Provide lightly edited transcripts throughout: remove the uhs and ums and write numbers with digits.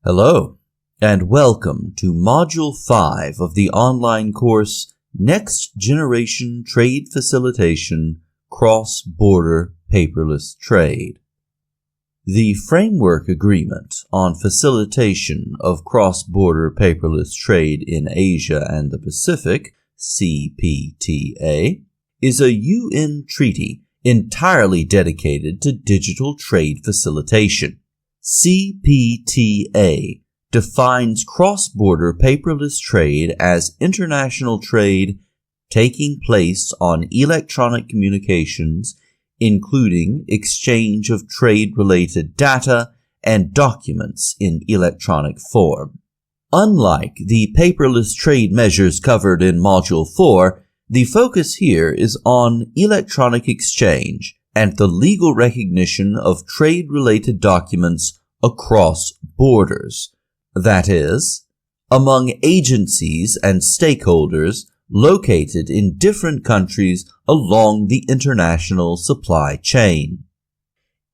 Hello, and welcome to Module 5 of the online course Next Generation Trade Facilitation Cross-Border Paperless Trade. The Framework Agreement on Facilitation of Cross-Border Paperless Trade in Asia and the Pacific, CPTA, is a UN treaty entirely dedicated to digital trade facilitation. CPTA defines cross-border paperless trade as international trade taking place on electronic communications, including exchange of trade-related data and documents in electronic form. Unlike the paperless trade measures covered in Module 4, the focus here is on electronic exchange and the legal recognition of trade-related documents across borders, that is, among agencies and stakeholders located in different countries along the international supply chain.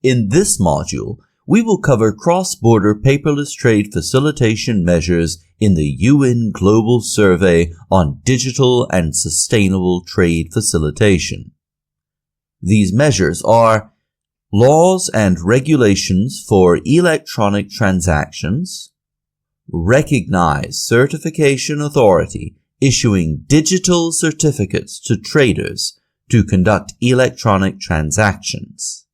In this module, we will cover cross-border paperless trade facilitation measures in the UN Global Survey on Digital and Sustainable Trade Facilitation. These measures are laws and regulations for electronic transactions, recognize certification authority issuing digital certificates to traders to conduct electronic transactions,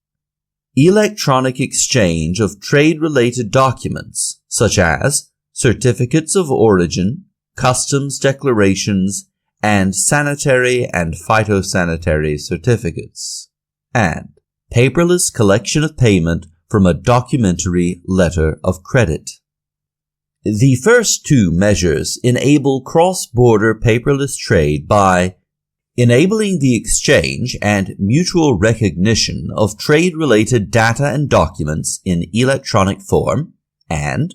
electronic exchange of trade-related documents such as certificates of origin, customs declarations, and sanitary and phytosanitary certificates, and paperless collection of payment from a documentary letter of credit. The first two measures enable cross-border paperless trade by enabling the exchange and mutual recognition of trade-related data and documents in electronic form and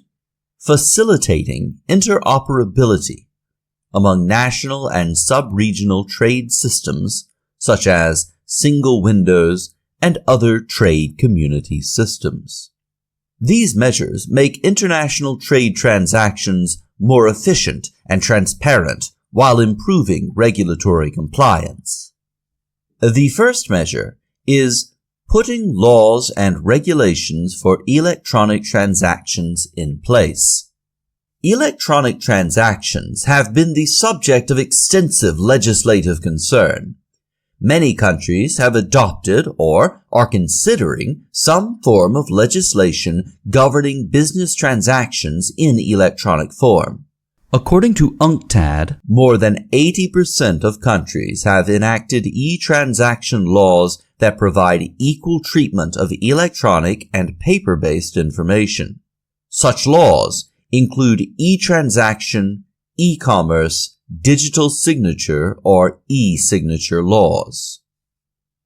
facilitating interoperability among national and sub-regional trade systems such as single windows and other trade community systems. These measures make international trade transactions more efficient and transparent while improving regulatory compliance. The first measure is putting laws and regulations for electronic transactions in place. Electronic transactions have been the subject of extensive legislative concern. Many countries have adopted or are considering some form of legislation governing business transactions in electronic form. According to UNCTAD, more than 80% of countries have enacted e-transaction laws that provide equal treatment of electronic and paper-based information. Such laws include e-transaction, e-commerce, digital signature, or e-signature laws.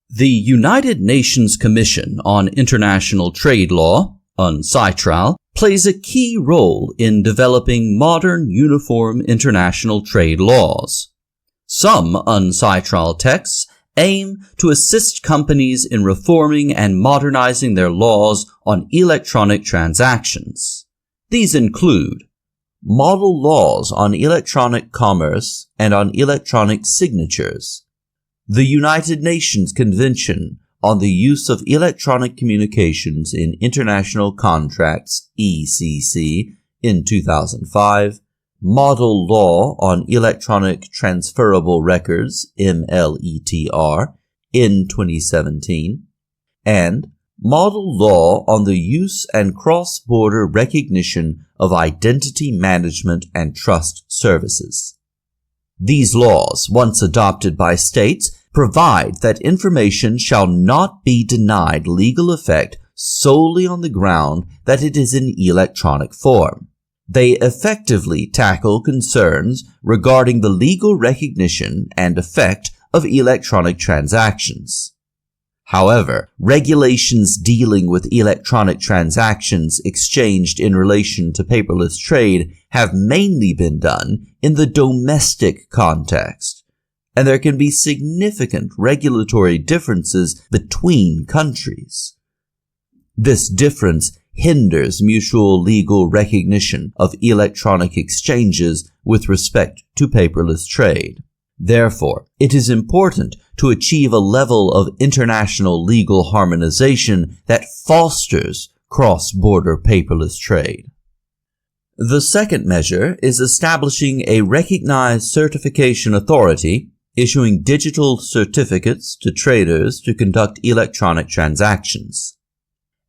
The United Nations Commission on International Trade Law, UNCITRAL, plays a key role in developing modern uniform international trade laws. Some UNCITRAL texts aim to assist companies in reforming and modernizing their laws on electronic transactions. These include model laws on electronic commerce and on electronic signatures, the United Nations Convention on the Use of Electronic Communications in International Contracts, ECC, in 2005, Model Law on Electronic Transferable Records, MLETR, in 2017, and Model Law on the Use and Cross-Border Recognition of Identity Management and Trust Services. These laws, once adopted by states, provide that information shall not be denied legal effect solely on the ground that it is in electronic form. They effectively tackle concerns regarding the legal recognition and effect of electronic transactions. However, regulations dealing with electronic transactions exchanged in relation to paperless trade have mainly been done in the domestic context, and there can be significant regulatory differences between countries. This difference hinders mutual legal recognition of electronic exchanges with respect to paperless trade. Therefore, it is important to achieve a level of international legal harmonization that fosters cross-border paperless trade. The second measure is establishing a recognized certification authority issuing digital certificates to traders to conduct electronic transactions.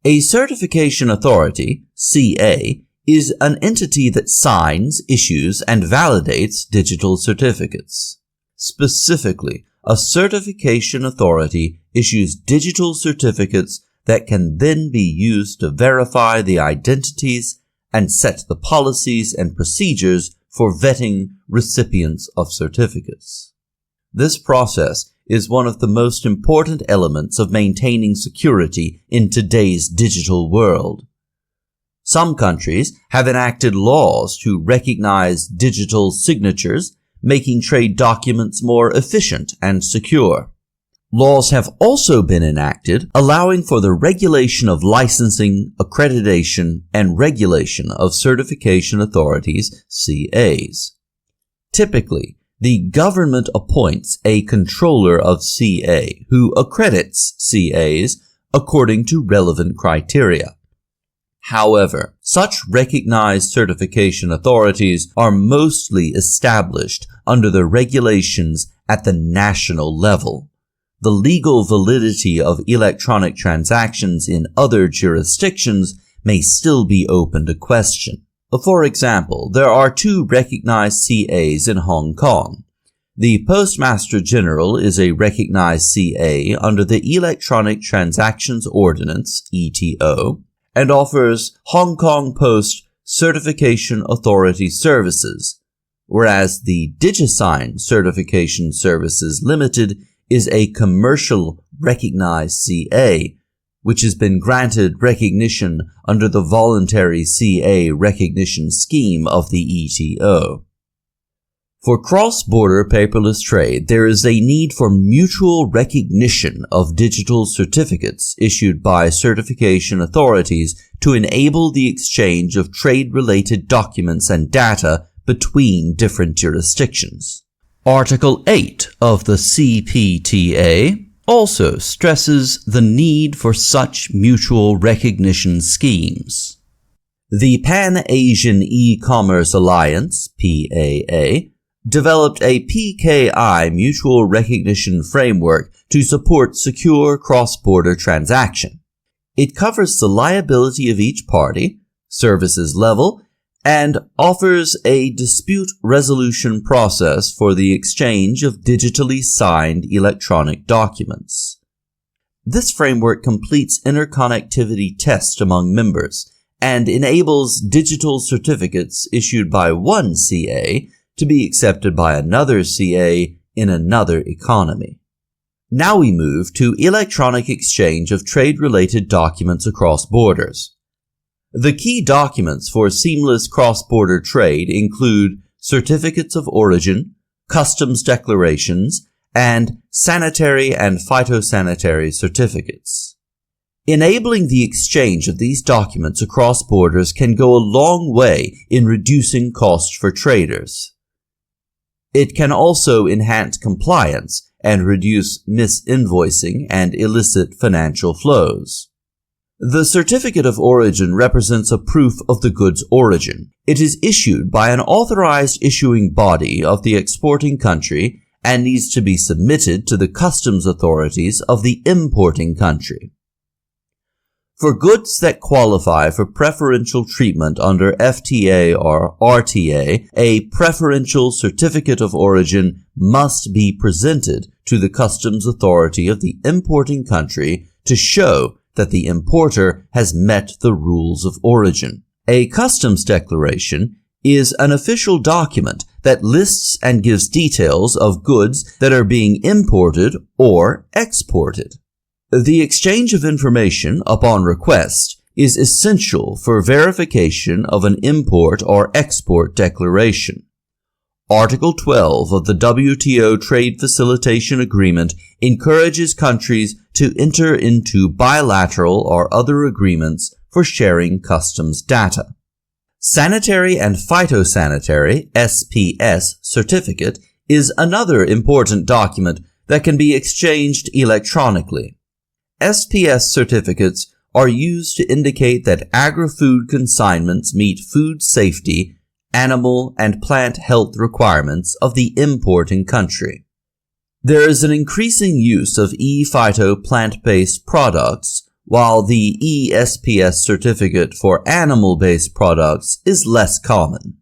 A certification authority, CA, is an entity that signs, issues, and validates digital certificates. Specifically, a certification authority issues digital certificates that can then be used to verify the identities and set the policies and procedures for vetting recipients of certificates. This process is one of the most important elements of maintaining security in today's digital world. Some countries have enacted laws to recognize digital signatures, making trade documents more efficient and secure. Laws have also been enacted allowing for the regulation of licensing, accreditation, and regulation of certification authorities, CAs. Typically, the government appoints a controller of CA who accredits CAs according to relevant criteria. However, such recognized certification authorities are mostly established under the regulations at the national level. The legal validity of electronic transactions in other jurisdictions may still be open to question. For example, there are 2 recognized CAs in Hong Kong. The Postmaster General is a recognized CA under the Electronic Transactions Ordinance, ETO, and offers Hong Kong Post Certification Authority services, whereas the DigiSign Certification Services Limited is a commercial recognized CA, which has been granted recognition under the Voluntary CA Recognition Scheme of the ETO. For cross-border paperless trade, there is a need for mutual recognition of digital certificates issued by certification authorities to enable the exchange of trade-related documents and data between different jurisdictions. Article 8 of the CPTA also stresses the need for such mutual recognition schemes. The Pan-Asian E-Commerce Alliance, PAA, developed a PKI mutual recognition framework to support secure cross-border transaction. It covers the liability of each party, services level, and offers a dispute resolution process for the exchange of digitally signed electronic documents. This framework completes interconnectivity tests among members and enables digital certificates issued by one CA to be accepted by another CA in another economy. Now we move to electronic exchange of trade-related documents across borders. The key documents for seamless cross-border trade include certificates of origin, customs declarations, and sanitary and phytosanitary certificates. Enabling the exchange of these documents across borders can go a long way in reducing costs for traders. It can also enhance compliance and reduce misinvoicing and illicit financial flows. The certificate of origin represents a proof of the good's origin. It is issued by an authorized issuing body of the exporting country and needs to be submitted to the customs authorities of the importing country. For goods that qualify for preferential treatment under FTA or RTA, a preferential certificate of origin must be presented to the customs authority of the importing country to show that the importer has met the rules of origin. A customs declaration is an official document that lists and gives details of goods that are being imported or exported. The exchange of information upon request is essential for verification of an import or export declaration. Article 12 of the WTO Trade Facilitation Agreement encourages countries to enter into bilateral or other agreements for sharing customs data. Sanitary and Phytosanitary SPS certificate is another important document that can be exchanged electronically. SPS certificates are used to indicate that agri-food consignments meet food safety, animal and plant health requirements of the importing country. There is an increasing use of e-phyto plant-based products, while the ESPS certificate for animal-based products is less common.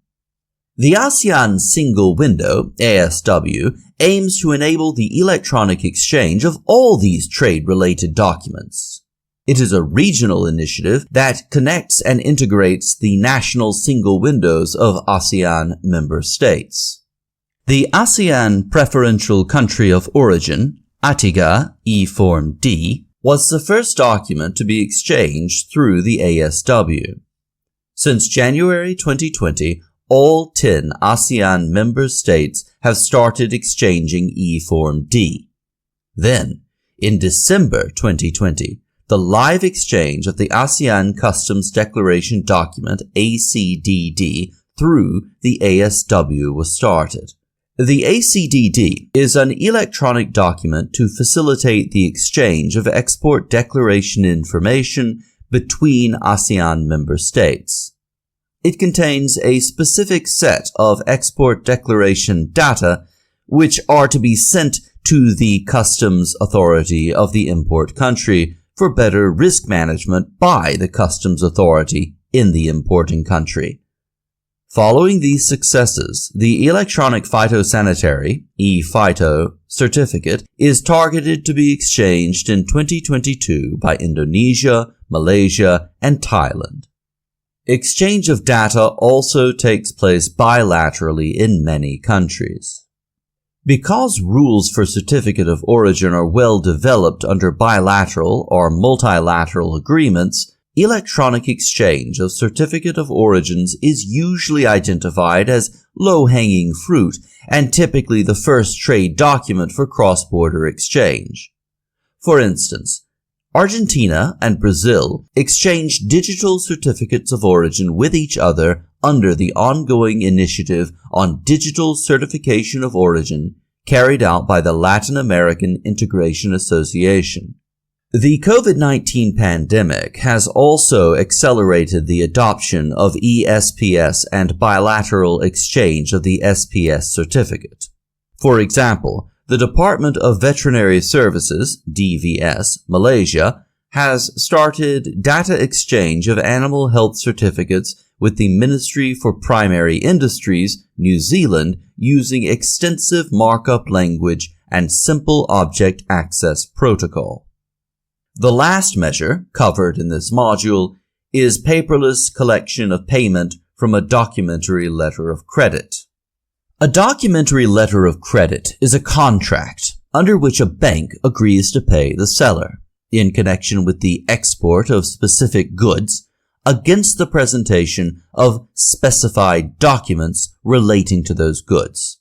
The ASEAN Single Window, ASW, aims to enable the electronic exchange of all these trade-related documents. It is a regional initiative that connects and integrates the national single windows of ASEAN member states. The ASEAN Preferential Country of Origin, ATIGA E-Form D, was the first document to be exchanged through the ASW. Since January 2020, all 10 ASEAN member states have started exchanging E-Form D. Then, in December 2020, the live exchange of the ASEAN Customs Declaration Document ACDD through the ASW was started. The ACDD is an electronic document to facilitate the exchange of export declaration information between ASEAN member states. It contains a specific set of export declaration data which are to be sent to the customs authority of the import country for better risk management by the customs authority in the importing country. Following these successes, the Electronic Phytosanitary (e-Phyto) certificate is targeted to be exchanged in 2022 by Indonesia, Malaysia, and Thailand. Exchange of data also takes place bilaterally in many countries. Because rules for Certificate of Origin are well developed under bilateral or multilateral agreements, electronic exchange of Certificate of Origins is usually identified as low-hanging fruit and typically the first trade document for cross-border exchange. For instance, Argentina and Brazil exchanged digital certificates of origin with each other under the ongoing initiative on digital certification of origin carried out by the Latin American Integration Association. The COVID-19 pandemic has also accelerated the adoption of ESPS and bilateral exchange of the SPS certificate. For example, the Department of Veterinary Services, DVS, Malaysia, has started data exchange of animal health certificates with the Ministry for Primary Industries, New Zealand, using extensive markup language and simple object access protocol. The last measure, covered in this module, is paperless collection of payment from a documentary letter of credit. A documentary letter of credit is a contract under which a bank agrees to pay the seller, in connection with the export of specific goods, against the presentation of specified documents relating to those goods.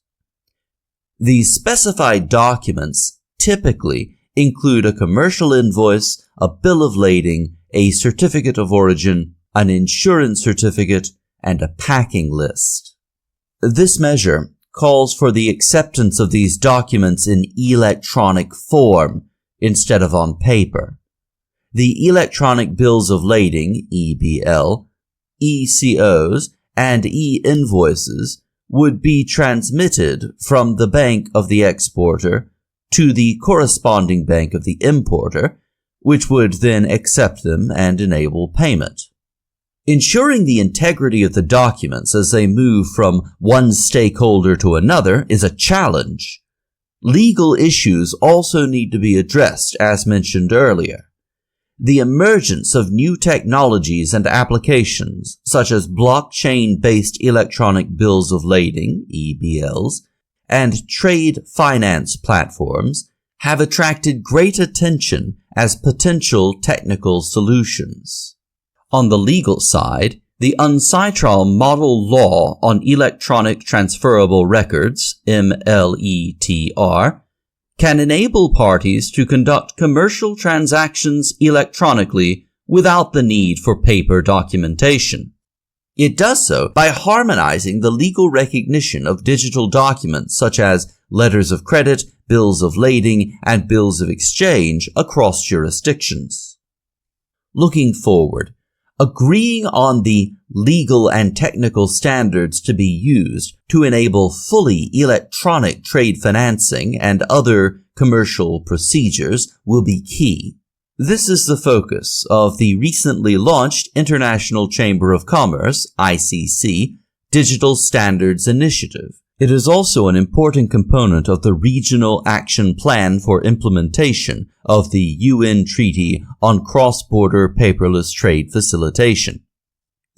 These specified documents typically include a commercial invoice, a bill of lading, a certificate of origin, an insurance certificate, and a packing list. This measure calls for the acceptance of these documents in electronic form instead of on paper. The electronic bills of lading, EBL, ECOs, and e-invoices would be transmitted from the bank of the exporter to the corresponding bank of the importer, which would then accept them and enable payment. Ensuring the integrity of the documents as they move from one stakeholder to another is a challenge. Legal issues also need to be addressed, as mentioned earlier. The emergence of new technologies and applications, such as blockchain-based electronic bills of lading, EBLs, and trade finance platforms, have attracted great attention as potential technical solutions. On the legal side, the UNCITRAL Model Law on Electronic Transferable Records, MLETR, can enable parties to conduct commercial transactions electronically without the need for paper documentation. It does so by harmonizing the legal recognition of digital documents such as letters of credit, bills of lading, and bills of exchange across jurisdictions. Looking forward, agreeing on the legal and technical standards to be used to enable fully electronic trade financing and other commercial procedures will be key. This is the focus of the recently launched International Chamber of Commerce, ICC, Digital Standards Initiative. It is also an important component of the Regional Action Plan for implementation of the UN Treaty on Cross-Border Paperless Trade Facilitation.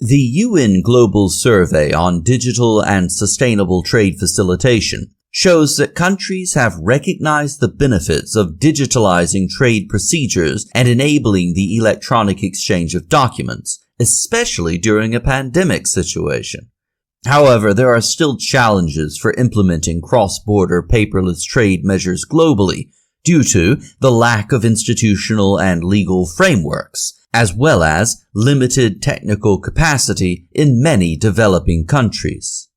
The UN Global Survey on Digital and Sustainable Trade Facilitation shows that countries have recognized the benefits of digitalizing trade procedures and enabling the electronic exchange of documents, especially during a pandemic situation. However, there are still challenges for implementing cross-border paperless trade measures globally due to the lack of institutional and legal frameworks, as well as limited technical capacity in many developing countries.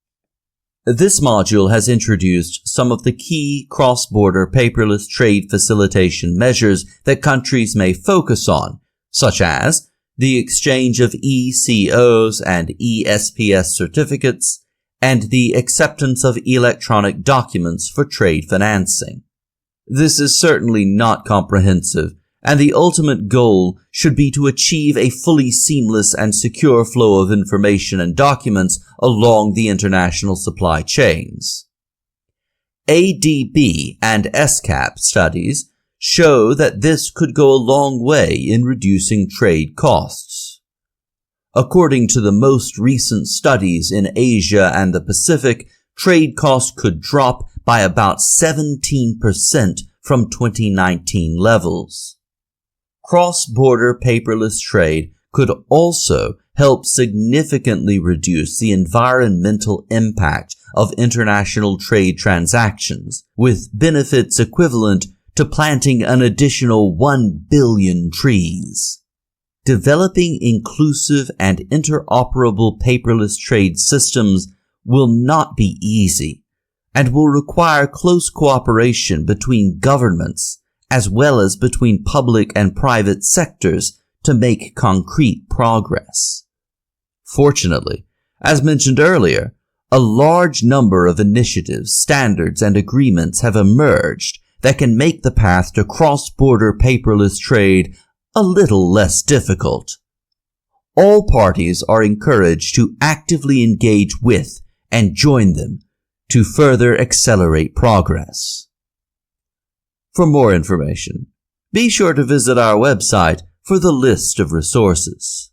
This module has introduced some of the key cross-border paperless trade facilitation measures that countries may focus on, such as the exchange of ECOs and ESPS certificates, and the acceptance of electronic documents for trade financing. This is certainly not comprehensive, and the ultimate goal should be to achieve a fully seamless and secure flow of information and documents along the international supply chains. ADB and SCAP studies show that this could go a long way in reducing trade costs. According to the most recent studies in Asia and the Pacific, trade costs could drop by about 17% from 2019 levels. Cross-border paperless trade could also help significantly reduce the environmental impact of international trade transactions, with benefits equivalent to planting an additional 1 billion trees. Developing inclusive and interoperable paperless trade systems will not be easy and will require close cooperation between governments as well as between public and private sectors to make concrete progress. Fortunately, as mentioned earlier, a large number of initiatives, standards, and agreements have emerged that can make the path to cross-border paperless trade a little less difficult. All parties are encouraged to actively engage with and join them to further accelerate progress. For more information, be sure to visit our website for the list of resources.